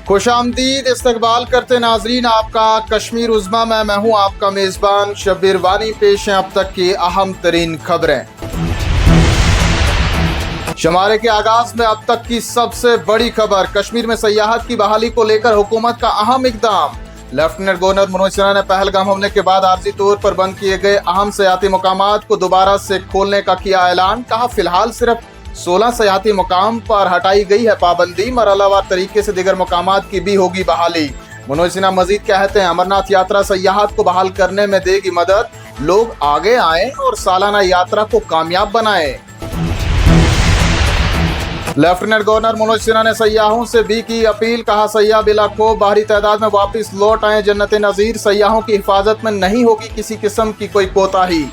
खुशामदीद इस्तकबाल करते नाजरीन आपका कश्मीर उज़्मा में मैं हूँ आपका मेज़बान शब्बीर वानी। पेश हैं अब तक की अहम तरीन खबरें। शुमारे के आगाज में अब तक की सबसे बड़ी खबर, कश्मीर में सयाहत की बहाली को लेकर हुकूमत का अहम इकदाम। लेफ्टिनेंट गवर्नर मनोज सिन्हा ने पहलगाम हमले के बाद आर्जी तौर पर बंद किए गए अहम सयाहती मकामात को दोबारा से खोलने का किया ऐलान। कहा फिलहाल सिर्फ 16 सयाहती मकाम पर हटाई गई है पाबंदी, मरहलावार तरीके से दीगर मकामात की भी होगी बहाली। मनोज सिन्हा मजीद कहते हैं अमरनाथ यात्रा सयाहत को बहाल करने में देगी मदद, लोग आगे आए और सालाना यात्रा को कामयाब बनाएं। लेफ्टिनेंट गवर्नर मनोज सिन्हा ने सयाहों से भी की अपील। कहा सयाह बिला खौफ बाहरी तादाद में वापस लौट आए। जन्नत नजीर सयाहों की हिफाजत में नहीं होगी किसी किस्म की कोई कोताही।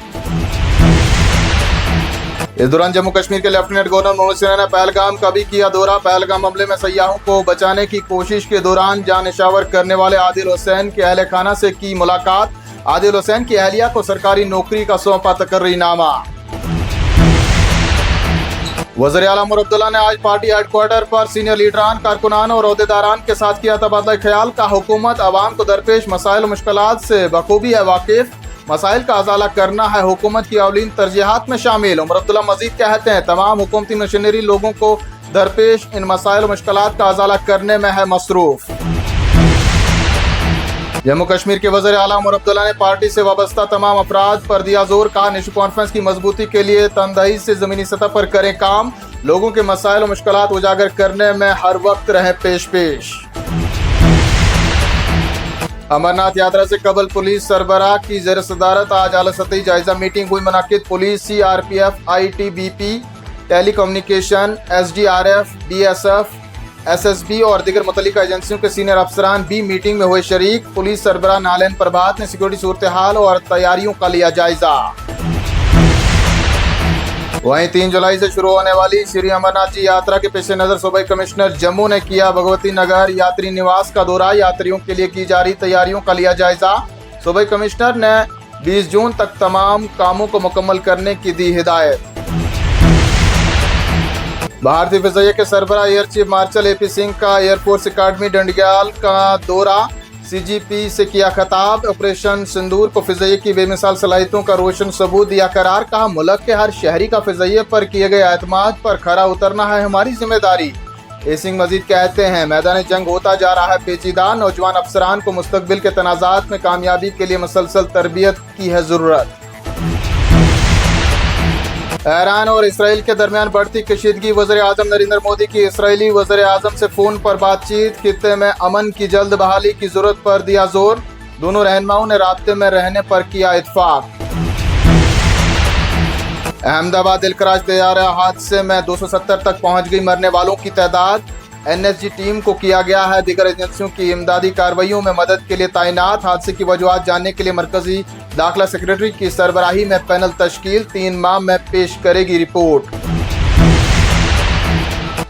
इस दौरान जम्मू कश्मीर के लेफ्टिनेंट गवर्नर मनोज सिन्हा ने पहलगाम का भी किया दौरा। पहलगाम हमले में सयाहों को बचाने की कोशिश के दौरान जान निशावर करने वाले आदिल हुसैन के अहले खाना से की मुलाकात। आदिल हुसैन की अहलिया को सरकारी नौकरी का सौंपा तकर्रीनामा। वज़ीर आला उमर अब्दुल्ला ने आज पार्टी हेडक्वार्टर पर सीनियर लीडरान, कारकुनान और ओहदेदारान के साथ किया तबादला ख्याल। का हुकूमत अवाम को दरपेश मसाइल और मुश्किलात से बखूबी है वाकिफ, मसाइल का अजाला करना है हुकूमत की अवलीन तरजीहात में शामिल। उमर अब्दुल्ला मजीद कहते हैं तमाम हुकूमती मशीनरी लोगों को दरपेश इन मसाइल और मुश्किलात का अजाला करने में है मसरूफ। जम्मू कश्मीर के वज़ीर आला उमर अब्दुल्ला ने पार्टी से वाबस्ता तमाम अफराद पर दिया जोर। कहा नेशनल कॉन्फ्रेंस की मजबूती के लिए तनदही से जमीनी सतह पर करें काम, लोगों के मसाइल और मुश्किलात उजागर करने में हर वक्त रहे पेश। अमरनाथ यात्रा से कबल पुलिस सरबराह की ज़ेर सदारत आज आला सतही जायजा मीटिंग हुई मुनाकिद। Police, CRPF, ITBP, telecommunication, SDRF, BSF, SSB और दीगर मुतल्लिका एजेंसियों के सीनियर अफसरान भी मीटिंग में हुए शरीक। पुलिस सरबराह नालन प्रभात ने सिक्योरिटी सूरत हाल और तैयारियों का लिया जायजा। वहीं 3 जुलाई से शुरू होने वाली श्री अमरनाथ जी यात्रा के पेश नजर सूबाई कमिश्नर जम्मू ने किया भगवती नगर यात्री निवास का दौरा। यात्रियों के लिए की जा रही तैयारियों का लिया जायजा। सूबाई कमिश्नर ने 20 जून तक तमाम कामों को मुकम्मल करने की दी हिदायत। भारतीय फिजाइया के सरबराह air chief marshal AP Singh का एयरफोर्स अकादमी डंडियाल का दौरा। CGP से किया खिताब। ऑपरेशन सिंदूर को फिजाइया की बेमिसाल सलाहियतों का रोशन सबूत दिया करार। कहा मुल्क के हर शहरी का फिजाइया पर किए गए एतमाद पर खरा उतरना है हमारी जिम्मेदारी। ए सिंह मजीद कहते हैं मैदान जंग होता जा रहा है पेचीदा, नौजवान अफसरान को मुस्तकबिल के तनाज़ात में कामयाबी के लिए मुसलसल तरबियत की है ज़रूरत। ईरान और इसराइल के दरमियान बढ़ती कशीदगी। वज़ीर आज़म नरेंद्र मोदी की इसराइली वज़ीर आज़म से फ़ोन पर बातचीत। खित्ते में अमन की जल्द बहाली की ज़रूरत पर दिया जोर। दोनों रहनुमाओं ने राब्ते में रहने पर किया इत्फाक। अहमदाबाद दिलकराज तैयारा हादसे में 270 तक पहुंच गई मरने वालों की तादाद। NSG टीम को किया गया है दीगर एजेंसियों की इमदादी कार्रवाइयों में मदद के लिए तैनात। हादसे की वजूहात जानने के लिए मरकजी दाखिला सेक्रेटरी की सरबराही में पैनल तश्कील 3 माह में पेश करेगी रिपोर्ट।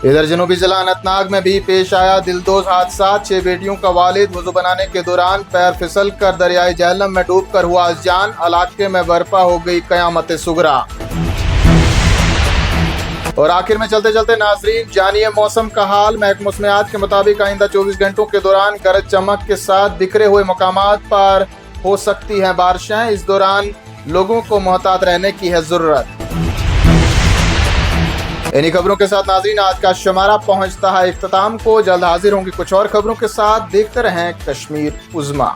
इधर जनूबी जिला अनंतनाग में भी पेश आया दिलदोज हादसा। 6 बेटियों का वालिद वजू बनाने के दौरान पैर फिसल कर दरियाए जहलम में डूब कर हुआ जान। इलाके में बर्पा हो गई कयामत सुगरा। और आखिर में चलते चलते नाजरीन जानिए मौसम का हाल। महकमा मौसमियात के मुताबिक आइंदा 24 घंटों के दौरान गरज चमक के साथ बिखरे हुए मकामात पर हो सकती हैं बारिशें। इस दौरान लोगों को मोहतात रहने की है जरूरत। इन्हीं खबरों के साथ नाजरीन आज का शुमारा पहुंचता है इख्तिताम को। जल्द हाजिर होंगे कुछ और खबरों के साथ। देखते रहें कश्मीर उज़्मा।